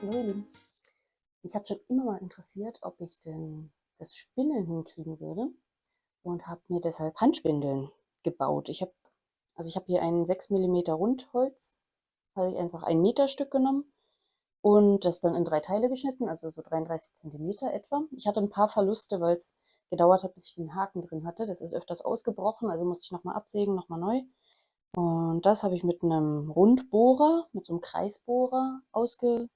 Hallo ihr Lieben. Mich hat schon immer mal interessiert, ob ich denn das Spinnen hinkriegen würde und habe mir deshalb Handspindeln gebaut. Ich habe hier ein 6 mm Rundholz, habe ich einfach ein Meter Stück genommen und das dann in 3 Teile geschnitten, also so 33 Zentimeter etwa. Ich hatte ein paar Verluste, weil es gedauert hat, bis ich den Haken drin hatte. Das ist öfters ausgebrochen, also musste ich nochmal absägen, nochmal neu. Und das habe ich mit einem Rundbohrer, mit so einem Kreisbohrer ausgesägt,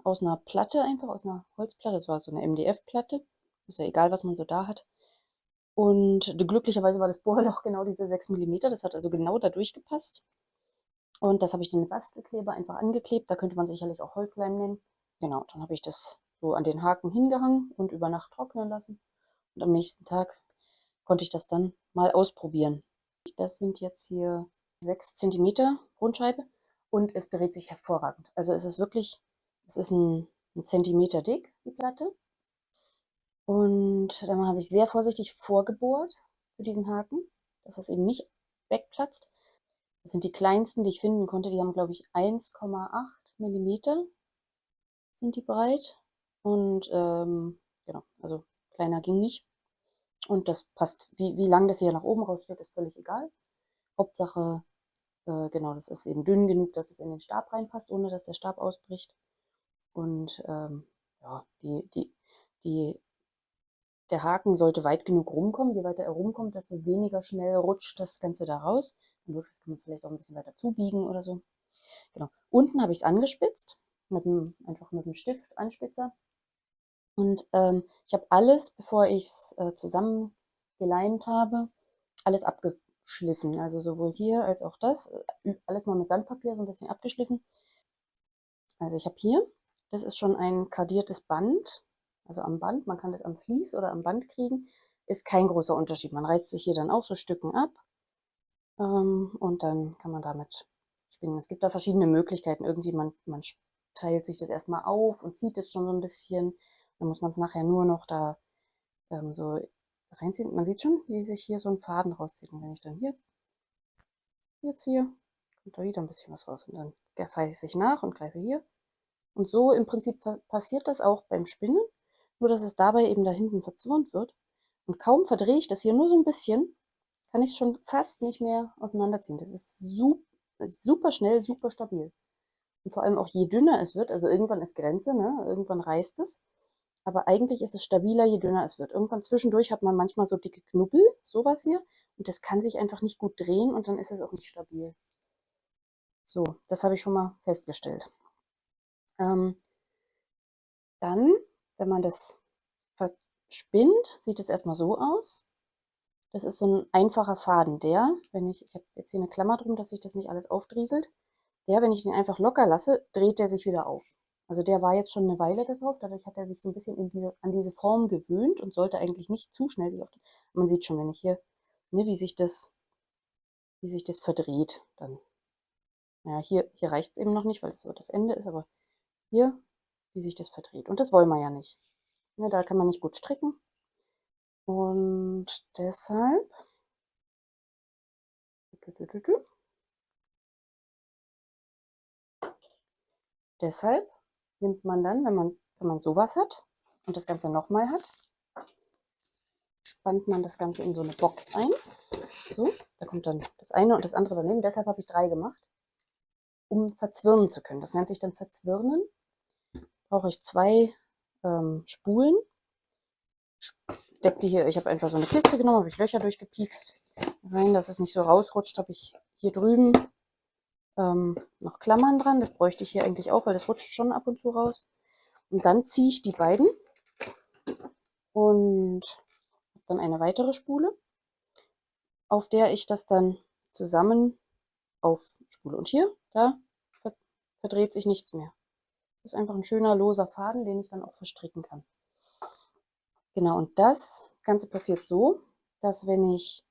aus einer Platte einfach, aus einer Holzplatte. Das war so eine MDF-Platte. Ist ja egal, was man so da hat. Und glücklicherweise war das Bohrloch genau diese 6 Millimeter. Das hat also genau da durchgepasst. Und das habe ich dann mit Bastelkleber einfach angeklebt. Da könnte man sicherlich auch Holzleim nehmen. Genau, dann habe ich das so an den Haken hingehangen und über Nacht trocknen lassen. Und am nächsten Tag konnte ich das dann mal ausprobieren. Das sind jetzt hier 6 Zentimeter Rundscheibe und es dreht sich hervorragend. Also es ist wirklich, es ist ein Zentimeter dick, die Platte. Und dann habe ich sehr vorsichtig vorgebohrt für diesen Haken, dass das eben nicht wegplatzt. Das sind die kleinsten, die ich finden konnte. Die haben, glaube ich, 1,8 Millimeter sind die breit. Und genau, also kleiner ging nicht. Und das passt. Wie lang das hier nach oben raussteht, ist völlig egal. Hauptsache, genau, das ist eben dünn genug, dass es in den Stab reinpasst, ohne dass der Stab ausbricht. Und ja, der Haken sollte weit genug rumkommen. Je weiter er rumkommt, desto weniger schnell rutscht das Ganze da raus. Und notfalls kann man es vielleicht auch ein bisschen weiter zubiegen oder so. Genau. Unten habe ich es angespitzt, einfach mit einem Stift, Anspitzer. Und ich habe alles, bevor ich es zusammengeleimt habe, alles abgeschliffen. Also sowohl hier als auch das. Alles mal mit Sandpapier so ein bisschen abgeschliffen. Also ich habe hier, das ist schon ein kardiertes Band. Also am Band, man kann das am Vlies oder am Band kriegen. Ist kein großer Unterschied. Man reißt sich hier dann auch so Stücken ab. Und dann kann man damit spinnen. Es gibt da verschiedene Möglichkeiten. Irgendwie man teilt sich das erstmal auf und zieht es schon so ein bisschen. Dann muss man es nachher nur noch da so reinziehen. Man sieht schon, wie sich hier so ein Faden rauszieht. Und wenn ich dann hier ziehe, kommt da wieder ein bisschen was raus. Und dann feile ich sich nach und greife hier. Und so im Prinzip passiert das auch beim Spinnen, nur dass es dabei eben da hinten verzwirnt wird. Und kaum verdrehe ich das hier nur so ein bisschen, kann ich es schon fast nicht mehr auseinanderziehen. Das ist super schnell, super stabil. Und vor allem auch je dünner es wird, also irgendwann ist Grenze, ne? Irgendwann reißt es. Aber eigentlich ist es stabiler, je dünner es wird. Irgendwann zwischendurch hat man manchmal so dicke Knubbel, sowas hier. Und das kann sich einfach nicht gut drehen und dann ist es auch nicht stabil. So, das habe ich schon mal festgestellt. Ähm, Dann, wenn man das verspinnt, sieht es erstmal so aus. Das ist so ein einfacher Faden, ich habe jetzt hier eine Klammer drum, dass sich das nicht alles aufdrieselt, wenn ich den einfach locker lasse, dreht der sich wieder auf. Also der war jetzt schon eine Weile da drauf, dadurch hat er sich so ein bisschen an diese Form gewöhnt und sollte eigentlich nicht zu schnell sich aufdrehen. Man sieht schon, wenn ich hier, ne, wie sich das verdreht, dann, ja, hier reicht es eben noch nicht, weil es so das Ende ist, aber hier, wie sich das verdreht. Und das wollen wir ja nicht. Ne, da kann man nicht gut stricken. Und deshalb nimmt man dann, wenn man sowas hat und das Ganze nochmal hat, spannt man das Ganze in so eine Box ein. So, da kommt dann das eine und das andere daneben. Deshalb habe ich 3 gemacht, um verzwirnen zu können. Das nennt sich dann Verzwirnen. Brauche ich 2 Spulen. Deck die hier, ich habe einfach so eine Kiste genommen, habe ich Löcher durchgepiekst rein, dass es nicht so rausrutscht, habe ich hier drüben noch Klammern dran. Das bräuchte ich hier eigentlich auch, weil das rutscht schon ab und zu raus. Und dann ziehe ich die beiden und habe dann eine weitere Spule, auf der ich das dann zusammen aufspule. Und hier, da verdreht sich nichts mehr. Das ist einfach ein schöner loser Faden, den ich dann auch verstricken kann. Genau, und das Ganze passiert so, dass wenn ich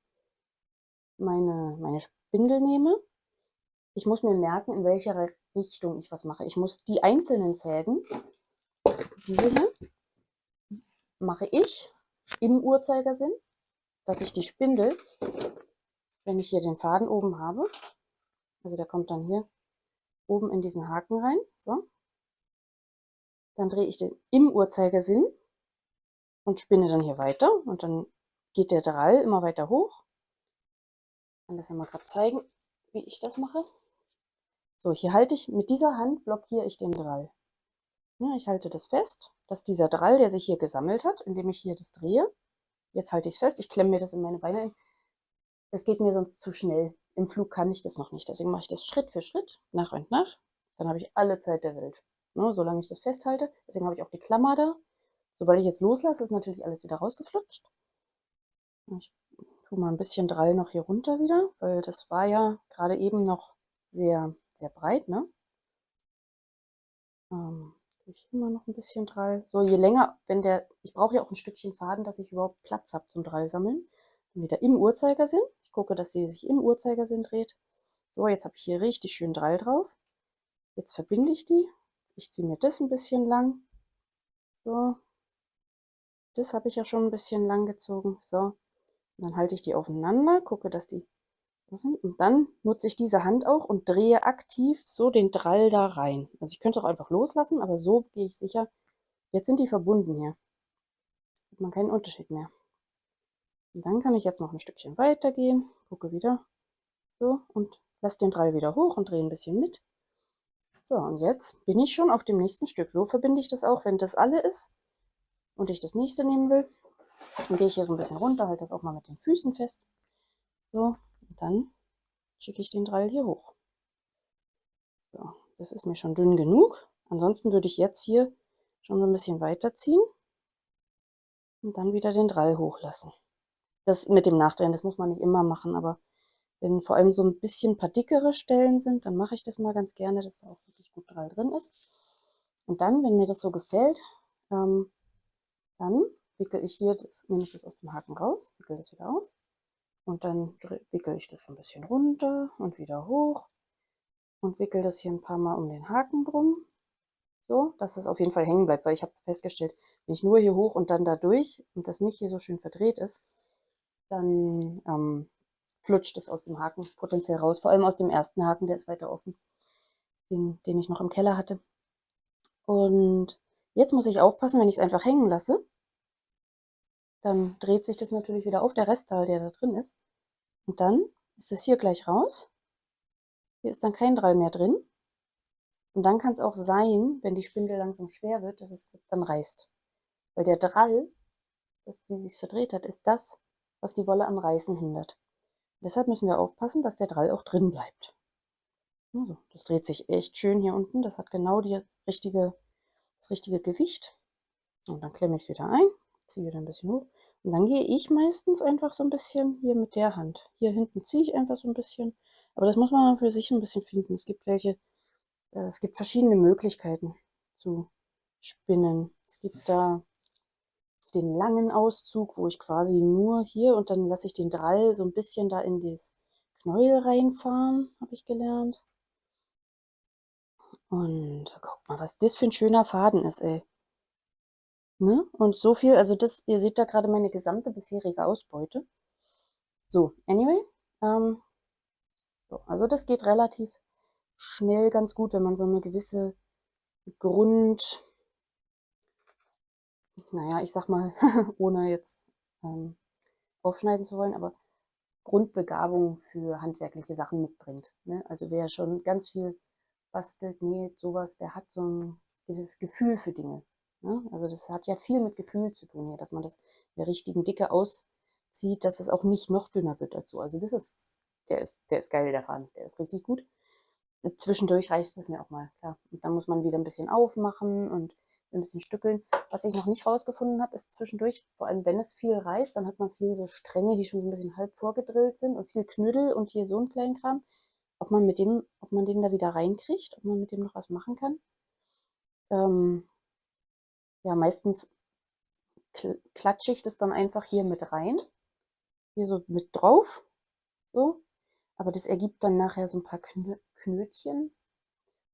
meine Spindel nehme, ich muss mir merken, in welcher Richtung ich was mache. Ich muss die einzelnen Fäden, diese hier, mache ich im Uhrzeigersinn, dass ich die Spindel, wenn ich hier den Faden oben habe, also der kommt dann hier oben in diesen Haken rein, so, Dann drehe ich den im Uhrzeigersinn und spinne dann hier weiter. Und dann geht der Drall immer weiter hoch. Ich kann das ja mal gerade zeigen, wie ich das mache. So, hier halte ich, mit dieser Hand blockiere ich den Drall. Ja, ich halte das fest, dass dieser Drall, der sich hier gesammelt hat, indem ich hier das drehe, jetzt halte ich es fest, ich klemme mir das in meine Beine ein. Das geht mir sonst zu schnell. Im Flug kann ich das noch nicht. Deswegen mache ich das Schritt für Schritt, nach und nach. Dann habe ich alle Zeit der Welt. Ne, solange ich das festhalte. Deswegen habe ich auch die Klammer da. Sobald ich jetzt loslasse, ist natürlich alles wieder rausgeflutscht. Ich tue mal ein bisschen Drall noch hier runter wieder, weil das war ja gerade eben noch sehr, sehr breit. Ne? Tue ich immer noch ein bisschen Drall. So, je länger, ich brauche ja auch ein Stückchen Faden, dass ich überhaupt Platz habe zum Drall sammeln. Dann wieder im Uhrzeigersinn. Ich gucke, dass sie sich im Uhrzeigersinn dreht. So, jetzt habe ich hier richtig schön Drall drauf. Jetzt verbinde ich die. Ich ziehe mir das ein bisschen lang. So, das habe ich ja schon ein bisschen lang gezogen. So, und dann halte ich die aufeinander, gucke, dass die so sind. Und dann nutze ich diese Hand auch und drehe aktiv so den Drall da rein. Also ich könnte auch einfach loslassen, aber so gehe ich sicher. Jetzt sind die verbunden hier. Hat man keinen Unterschied mehr. Und dann kann ich jetzt noch ein Stückchen weitergehen, gucke wieder so und lasse den Drall wieder hoch und drehe ein bisschen mit. So, und jetzt bin ich schon auf dem nächsten Stück. So verbinde ich das auch, wenn das alle ist und ich das nächste nehmen will. Dann gehe ich hier so ein bisschen runter, halte das auch mal mit den Füßen fest. So, und dann schicke ich den Drall hier hoch. So, das ist mir schon dünn genug. Ansonsten würde ich jetzt hier schon so ein bisschen weiterziehen und dann wieder den Drall hochlassen. Das mit dem Nachdrehen, das muss man nicht immer machen, aber wenn vor allem so ein bisschen paar dickere Stellen sind, dann mache ich das mal ganz gerne, dass da auch wirklich gut Drall drin ist. Und dann, wenn mir das so gefällt, dann wickel ich hier, nehme ich das aus dem Haken raus, wickel das wieder auf und dann wickel ich das so ein bisschen runter und wieder hoch und wickel das hier ein paar Mal um den Haken drum, so, dass es auf jeden Fall hängen bleibt, weil ich habe festgestellt, wenn ich nur hier hoch und dann da durch und das nicht hier so schön verdreht ist, dann flutscht es aus dem Haken potenziell raus, vor allem aus dem ersten Haken, der ist weiter offen, den ich noch im Keller hatte. Und jetzt muss ich aufpassen, wenn ich es einfach hängen lasse, dann dreht sich das natürlich wieder auf, der Restteil, der da drin ist. Und dann ist es hier gleich raus. Hier ist dann kein Drall mehr drin. Und dann kann es auch sein, wenn die Spindel langsam schwer wird, dass es dann reißt. Weil der Drall, das, wie sie es verdreht hat, ist das, was die Wolle am Reißen hindert. Deshalb müssen wir aufpassen, dass der Drall auch drin bleibt. Also, das dreht sich echt schön hier unten. Das hat genau das richtige Gewicht. Und dann klemme ich es wieder ein, ziehe wieder ein bisschen hoch. Und dann gehe ich meistens einfach so ein bisschen hier mit der Hand. Hier hinten ziehe ich einfach so ein bisschen. Aber das muss man dann für sich ein bisschen finden. Es gibt verschiedene Möglichkeiten zu spinnen. Es gibt da den langen Auszug, wo ich quasi nur hier und dann lasse ich den Drall so ein bisschen da in das Knäuel reinfahren, habe ich gelernt. Und guck mal, was das für ein schöner Faden ist, ey. Ne? Und so viel, also das, ihr seht da gerade meine gesamte bisherige Ausbeute. So, anyway, so, also das geht relativ schnell ganz gut, wenn man so eine gewisse Grund, naja, ich sag mal, ohne jetzt aufschneiden zu wollen, aber Grundbegabung für handwerkliche Sachen mitbringt. Ne? Also wer schon ganz viel bastelt, näht, sowas, der hat so ein gewisses Gefühl für Dinge. Ne? Also das hat ja viel mit Gefühl zu tun hier, dass man das in der richtigen Dicke auszieht, dass es auch nicht noch dünner wird dazu. Also der ist geil, der Faden, der ist richtig gut. Zwischendurch reicht es mir auch mal, klar. Und dann muss man wieder ein bisschen aufmachen und ein bisschen stückeln. Was ich noch nicht rausgefunden habe, ist zwischendurch, vor allem wenn es viel reißt, dann hat man viele so Stränge, die schon so ein bisschen halb vorgedrillt sind und viel Knödel und hier so einen kleinen Kram. Ob man den da wieder reinkriegt, ob man mit dem noch was machen kann. Ja, meistens klatsche ich das dann einfach hier mit rein, hier so mit drauf, so. Aber das ergibt dann nachher so ein paar Knötchen.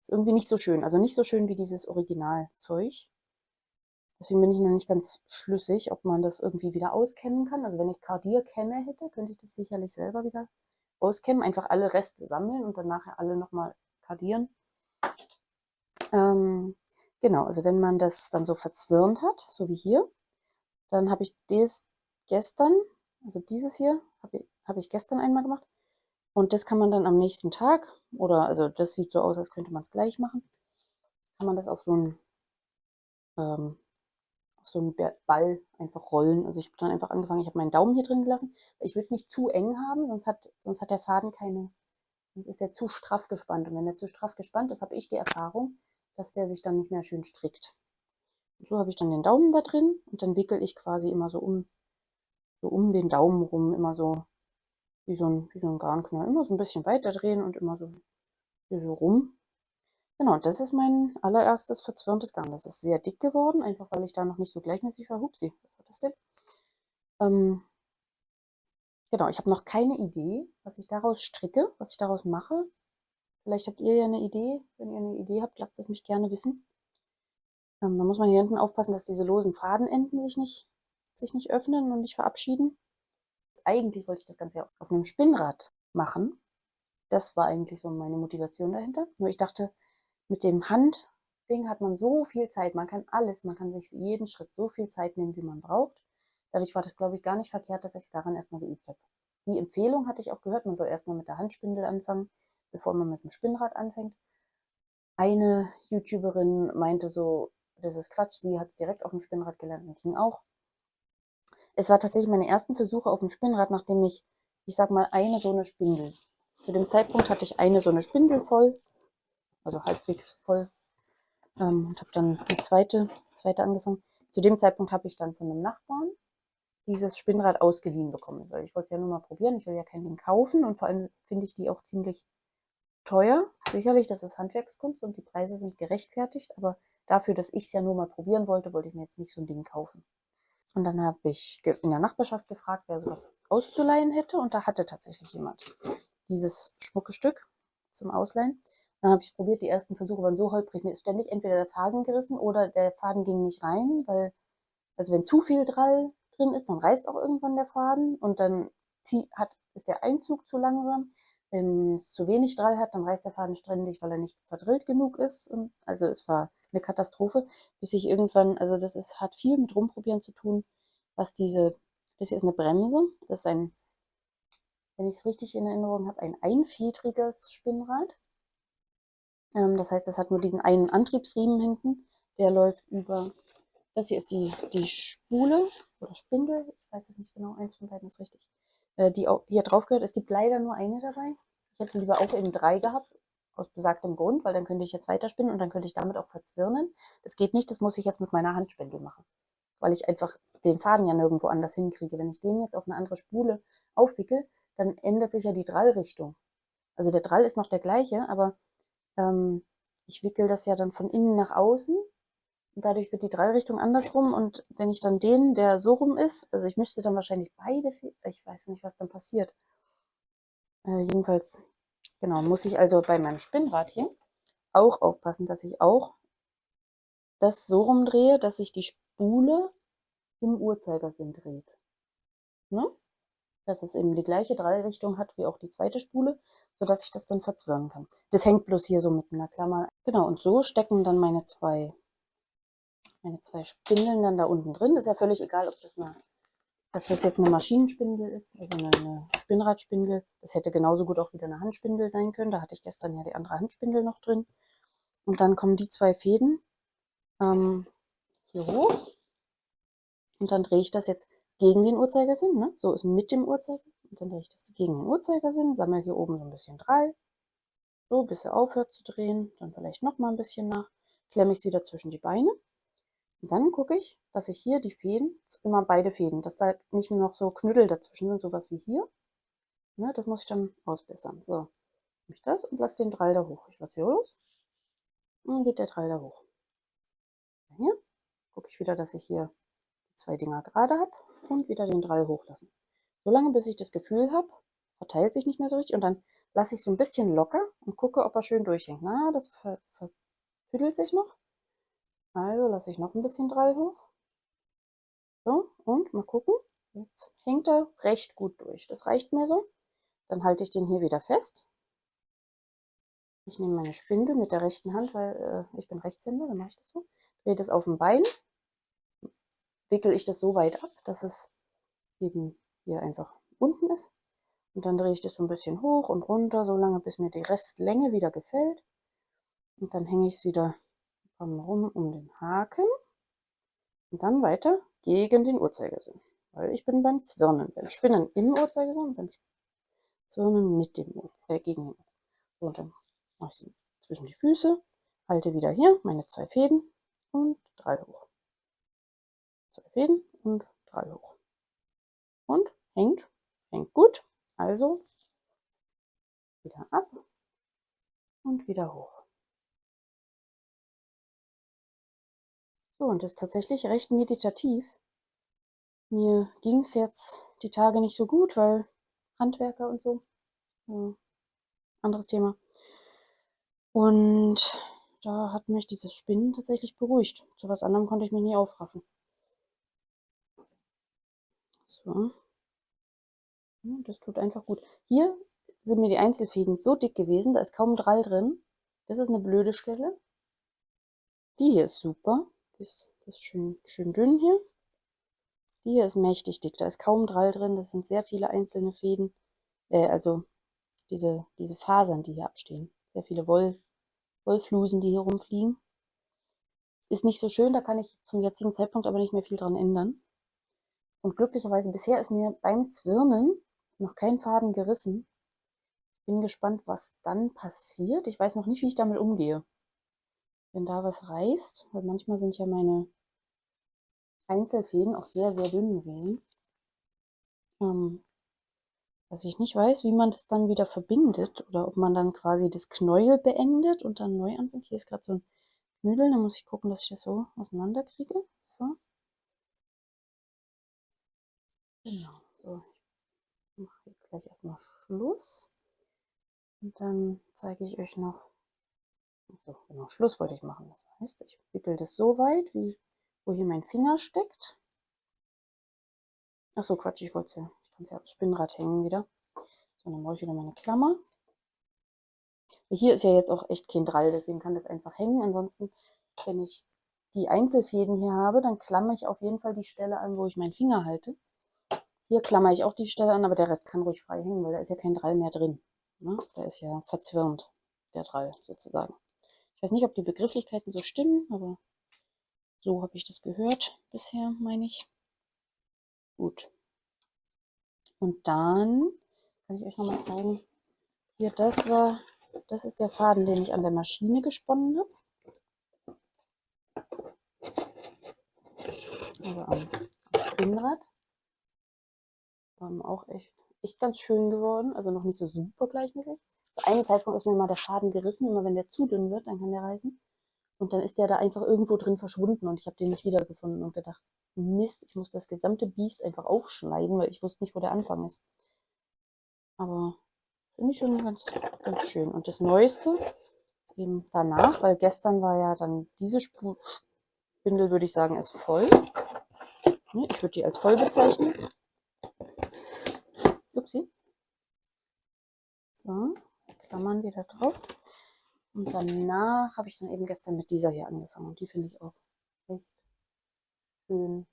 Ist irgendwie nicht so schön. Also nicht so schön wie dieses Originalzeug. Deswegen bin ich noch nicht ganz schlüssig, ob man das irgendwie wieder auskämmen kann. Also wenn ich Kardierkämme hätte, könnte ich das sicherlich selber wieder auskämmen. Einfach alle Reste sammeln und dann nachher alle nochmal kardieren. Genau, also wenn man das dann so verzwirnt hat, so wie hier, dann habe ich das gestern, also dieses hier, habe ich gestern einmal gemacht. Und das kann man dann am nächsten Tag, oder also das sieht so aus, als könnte man es gleich machen, kann man das ähm, auf so einen Ball einfach rollen. Also ich habe dann einfach angefangen, ich habe meinen Daumen hier drin gelassen. Ich will es nicht zu eng haben, sonst hat der Faden keine, sonst ist er zu straff gespannt. Und wenn er zu straff gespannt ist, habe ich die Erfahrung, dass der sich dann nicht mehr schön strickt. Und so habe ich dann den Daumen da drin und dann wickel ich quasi immer so um den Daumen rum, immer so wie so ein Garnknäuel. Immer so ein bisschen weiter drehen und immer so, hier so rum. Genau, das ist mein allererstes verzwirntes Garn. Das ist sehr dick geworden, einfach weil ich da noch nicht so gleichmäßig war. Hupsi, was war das denn? Ähm, genau, ich habe noch keine Idee, was ich daraus stricke, was ich daraus mache. Vielleicht habt ihr ja eine Idee. Wenn ihr eine Idee habt, lasst es mich gerne wissen. Da muss man hier hinten aufpassen, dass diese losen Fadenenden sich nicht öffnen und nicht verabschieden. Eigentlich wollte ich das Ganze ja auf einem Spinnrad machen. Das war eigentlich so meine Motivation dahinter. Nur ich dachte, mit dem Handding hat man so viel Zeit. Man kann alles, man kann sich für jeden Schritt so viel Zeit nehmen, wie man braucht. Dadurch war das, glaube ich, gar nicht verkehrt, dass ich es daran erstmal geübt habe. Die Empfehlung hatte ich auch gehört, man soll erstmal mit der Handspindel anfangen, bevor man mit dem Spinnrad anfängt. Eine YouTuberin meinte so, das ist Quatsch, sie hat es direkt auf dem Spinnrad gelernt und ging auch. Es war tatsächlich meine ersten Versuche auf dem Spinnrad, nachdem ich sag mal, eine so eine Spindel. Zu dem Zeitpunkt hatte ich eine so eine Spindel voll, also halbwegs voll, und habe dann die zweite angefangen. Zu dem Zeitpunkt habe ich dann von einem Nachbarn dieses Spinnrad ausgeliehen bekommen, weil ich wollte es ja nur mal probieren. Ich will ja kein Ding kaufen und vor allem finde ich die auch ziemlich teuer. Sicherlich, das ist Handwerkskunst und die Preise sind gerechtfertigt, aber dafür, dass ich es ja nur mal probieren wollte, wollte ich mir jetzt nicht so ein Ding kaufen. Und dann habe ich in der Nachbarschaft gefragt, wer sowas auszuleihen hätte. Und da hatte tatsächlich jemand dieses schmucke Stück zum Ausleihen. Dann habe ich es probiert. Die ersten Versuche waren so holprig. Mir ist ständig entweder der Faden gerissen oder der Faden ging nicht rein, weil, also wenn zu viel Drall drin ist, dann reißt auch irgendwann der Faden und dann ist der Einzug zu langsam. Wenn es zu wenig Drall hat, dann reißt der Faden ständig, weil er nicht verdrillt genug ist. Und also es war eine Katastrophe, bis ich irgendwann, also hat viel mit Rumprobieren zu tun, was das hier ist eine Bremse, das ist ein, wenn ich es richtig in Erinnerung habe, ein einfedriges Spinnrad. Das heißt, es hat nur diesen einen Antriebsriemen hinten, der läuft über, das hier ist die Spule oder Spindel, ich weiß es nicht genau, eins von beiden ist richtig, die auch hier drauf gehört. Es gibt leider nur eine dabei. Ich hätte lieber auch eben 3 gehabt, aus besagtem Grund, weil dann könnte ich jetzt weiterspinnen und dann könnte ich damit auch verzwirnen. Das geht nicht, das muss ich jetzt mit meiner Handspindel machen, weil ich einfach den Faden ja nirgendwo anders hinkriege. Wenn ich den jetzt auf eine andere Spule aufwickel, dann ändert sich ja die Drallrichtung. Also der Drall ist noch der gleiche, aber ähm, ich wickel das ja dann von innen nach außen und dadurch wird die Drallrichtung andersrum. Und wenn ich dann den, der so rum ist, also ich müsste dann wahrscheinlich ich weiß nicht, was dann passiert. Jedenfalls, genau, muss ich also bei meinem Spinnrad hier auch aufpassen, dass ich auch das so rumdrehe, dass sich die Spule im Uhrzeigersinn dreht. Ne? Dass es eben die gleiche Drallrichtung hat wie auch die zweite Spule, sodass ich das dann verzwirnen kann. Das hängt bloß hier so mit einer Klammer. Genau, und so stecken dann meine zwei Spindeln dann da unten drin. Ist ja völlig egal, ob dass das jetzt eine Maschinenspindel ist, also eine Spinnradspindel. Das hätte genauso gut auch wieder eine Handspindel sein können. Da hatte ich gestern ja die andere Handspindel noch drin. Und dann kommen die zwei Fäden ähm, hier hoch und dann drehe ich das jetzt gegen den Uhrzeigersinn. Ne? So ist mit dem Uhrzeigersinn. Und dann drehe ich das gegen den Uhrzeigersinn, sammle hier oben so ein bisschen Drall, so bis er aufhört zu drehen. Dann vielleicht noch mal ein bisschen nach, klemme ich es wieder zwischen die Beine. Und dann gucke ich, dass ich hier die Fäden, immer beide Fäden, dass da nicht nur noch so Knüttel dazwischen sind, sowas wie hier. Ne, das muss ich dann ausbessern. So, nehme ich das und lasse den Drall da hoch. Ich lasse hier los. Und dann geht der Drall da hoch. Hier gucke ich wieder, dass ich hier die zwei Dinger gerade habe und wieder den Drall hochlassen. Solange bis ich das Gefühl habe, verteilt sich nicht mehr so richtig und dann lasse ich so ein bisschen locker und gucke, ob er schön durchhängt. Na, das vertüdelt sich noch. Also lasse ich noch ein bisschen Drall hoch. So, und mal gucken. Jetzt hängt er recht gut durch. Das reicht mir so. Dann halte ich den hier wieder fest. Ich nehme meine Spindel mit der rechten Hand, weil ich bin Rechtshänder, dann mache ich das so. Drehe das auf dem Bein, wickel ich das so weit ab, dass es eben hier einfach unten ist. Und dann drehe ich das so ein bisschen hoch und runter, so lange, bis mir die Restlänge wieder gefällt. Und dann hänge ich es wieder rum um den Haken und dann weiter gegen den Uhrzeigersinn. Weil ich bin beim Zwirnen, beim Spinnen im Uhrzeigersinn und beim Zwirnen mit dem gegen den. So, und dann mache ich sie zwischen die Füße, halte wieder hier meine 2 Fäden und 3 hoch. 2 Fäden und 3 hoch. Und hängt gut. Also wieder ab und wieder hoch. So, und das ist tatsächlich recht meditativ. Mir ging es jetzt die Tage nicht so gut, weil Handwerker und so. Ja, anderes Thema. Und da hat mich dieses Spinnen tatsächlich beruhigt. Zu was anderem konnte ich mich nie aufraffen. So. Ja, das tut einfach gut. Hier sind mir die Einzelfäden so dick gewesen, da ist kaum Drall drin. Das ist eine blöde Stelle. Die hier ist super. Das ist schön dünn hier. Die hier ist mächtig dick. Da ist kaum Drall drin. Das sind sehr viele einzelne Fäden. Also diese Fasern, die hier abstehen. Sehr viele Wollflusen, die hier rumfliegen. Ist nicht so schön, da kann ich zum jetzigen Zeitpunkt aber nicht mehr viel dran ändern. Und glücklicherweise bisher ist mir beim Zwirnen noch kein Faden gerissen. Bin gespannt, was dann passiert. Ich weiß noch nicht, wie ich damit umgehe. Wenn da was reißt, weil manchmal sind ja meine Einzelfäden auch sehr, sehr dünn gewesen. Was ich nicht weiß, wie man das dann wieder verbindet oder ob man dann quasi das Knäuel beendet und dann neu anfängt. Hier ist gerade so ein Knüttel, da muss ich gucken, dass ich das so auseinander kriege. So. Genau, so. Ich mache hier gleich erstmal Schluss. Und dann zeige ich euch noch, also genau, Schluss wollte ich machen. Das heißt, ich wickel das so weit, wie wo hier mein Finger steckt. Ach so, Quatsch, ich kann es ja aufs Spinnrad hängen wieder. So, dann brauche ich wieder meine Klammer. Hier ist ja jetzt auch echt kein Drall, deswegen kann das einfach hängen. Ansonsten, wenn ich die Einzelfäden hier habe, dann klammere ich auf jeden Fall die Stelle an, wo ich meinen Finger halte. Hier klammere ich auch die Stelle an, aber der Rest kann ruhig frei hängen, weil da ist ja kein Drall mehr drin. Ne? Der ist ja verzwirnt, der Drall sozusagen. Ich weiß nicht, ob die Begrifflichkeiten so stimmen, aber so habe ich das gehört bisher, meine ich. Gut. Und dann kann ich euch nochmal zeigen, hier, das ist der Faden, den ich an der Maschine gesponnen habe. Also am Spinnrad. Auch echt ganz schön geworden. Also noch nicht so super gleichmäßig. Zu einem Zeitpunkt ist mir mal der Faden gerissen. Immer wenn der zu dünn wird, dann kann der reißen. Und dann ist der da einfach irgendwo drin verschwunden und ich habe den nicht wiedergefunden und gedacht, Mist, ich muss das gesamte Biest einfach aufschneiden, weil ich wusste nicht, wo der Anfang ist. Aber finde ich schon ganz schön. Und das Neueste ist eben danach, weil gestern war ja dann diese Spindel, würde ich sagen, ist voll. Ich würde die als voll bezeichnen. Upsi. So, Klammern wieder drauf. Und danach habe ich dann eben gestern mit dieser hier angefangen. Und die finde ich auch echt schön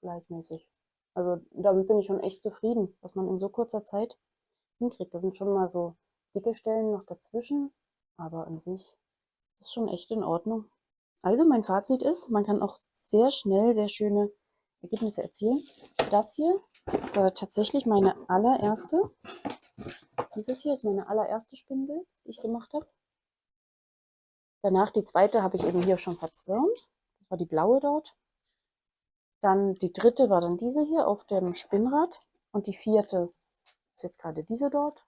gleichmäßig. Also damit bin ich schon echt zufrieden, was man in so kurzer Zeit hinkriegt. Da sind schon mal so dicke Stellen noch dazwischen, aber an sich ist schon echt in Ordnung. Also mein Fazit ist, man kann auch sehr schnell sehr schöne Ergebnisse erzielen. Das hier war tatsächlich meine allererste. Dieses hier ist meine allererste Spindel, die ich gemacht habe. Danach die zweite habe ich eben hier schon verzwirnt. Das war die blaue dort. Dann die dritte war dann diese hier auf dem Spinnrad. Und die vierte ist jetzt gerade diese dort.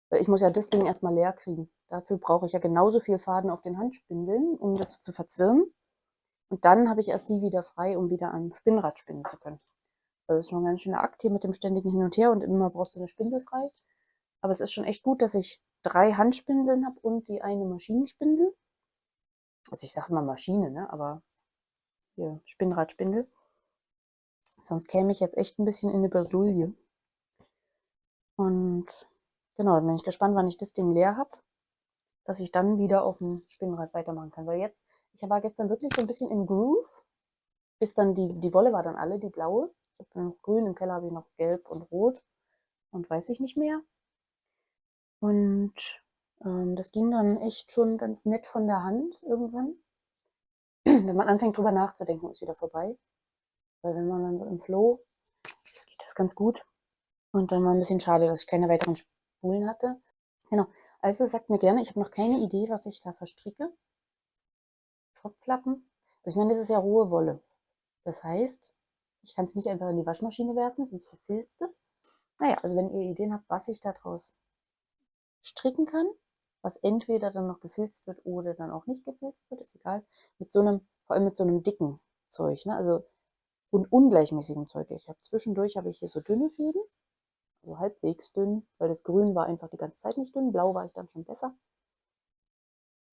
Weil ich muss ja das Ding erstmal leer kriegen. Dafür brauche ich ja genauso viel Faden auf den Handspindeln, um das zu verzwirnen. Und dann habe ich erst die wieder frei, um wieder am Spinnrad spinnen zu können. Das ist schon ein ganz schöner Akt hier mit dem ständigen Hin und Her und immer brauchst du eine Spindel frei. Aber es ist schon echt gut, dass ich 3 Handspindeln habe und die eine Maschinenspindel. Also ich sage mal Maschine, ne? Aber hier Spinnradspindel. Sonst käme ich jetzt echt ein bisschen in eine Bredouille. Und genau, dann bin ich gespannt, wann ich das Ding leer habe. dass ich dann wieder auf dem Spinnrad weitermachen kann. Weil jetzt, ich war gestern wirklich so ein bisschen im Groove, bis dann die Wolle war dann alle, die blaue. Ich habe noch grün, im Keller habe ich noch gelb und rot und weiß ich nicht mehr. Und das ging dann echt schon ganz nett von der Hand irgendwann. Wenn man anfängt drüber nachzudenken, ist wieder vorbei. Weil wenn man dann so im Flow ist, geht das ganz gut. Und dann war ein bisschen schade, dass ich keine weiteren Spulen hatte. Genau. Also sagt mir gerne, ich habe noch keine Idee, was ich da verstricke. Topflappen. Also ich meine, das ist ja rohe Wolle. Das heißt, ich kann es nicht einfach in die Waschmaschine werfen, sonst verfilzt es. Naja, also wenn ihr Ideen habt, was ich daraus stricken kann, was entweder dann noch gefilzt wird oder dann auch nicht gefilzt wird, ist egal. Mit so einem, vor allem mit so einem dicken Zeug, ne? Also und ungleichmäßigem Zeug. Ich habe zwischendurch habe ich hier so dünne Fäden, also halbwegs dünn, weil das Grün war einfach die ganze Zeit nicht dünn, blau war ich dann schon besser.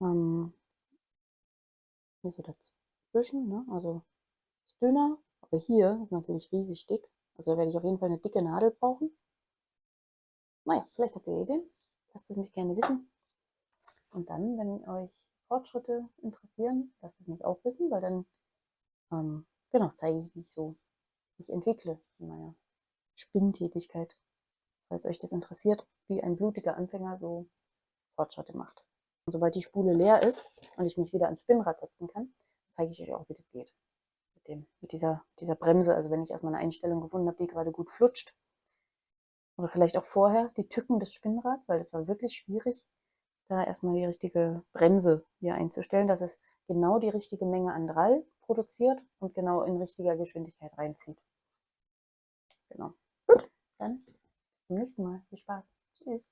Hier so dazwischen, ne? Also ist dünner, aber hier ist natürlich riesig dick. Also da werde ich auf jeden Fall eine dicke Nadel brauchen. Naja, vielleicht habt ihr Ideen. Lasst es mich gerne wissen. Und dann, wenn euch Fortschritte interessieren, lasst es mich auch wissen, weil dann genau, zeige ich mich so, mich entwickle in meiner Spinntätigkeit. Falls euch das interessiert, wie ein blutiger Anfänger so Fortschritte macht. Und sobald die Spule leer ist und ich mich wieder ans Spinnrad setzen kann, zeige ich euch auch, wie das geht. Mit dieser Bremse, also wenn ich erstmal eine Einstellung gefunden habe, die gerade gut flutscht. Oder vielleicht auch vorher die Tücken des Spinnrads, weil das war wirklich schwierig, da erstmal die richtige Bremse hier einzustellen, dass es genau die richtige Menge an Drall produziert und genau in richtiger Geschwindigkeit reinzieht. Genau. Gut, dann bis zum nächsten Mal. Viel Spaß. Tschüss.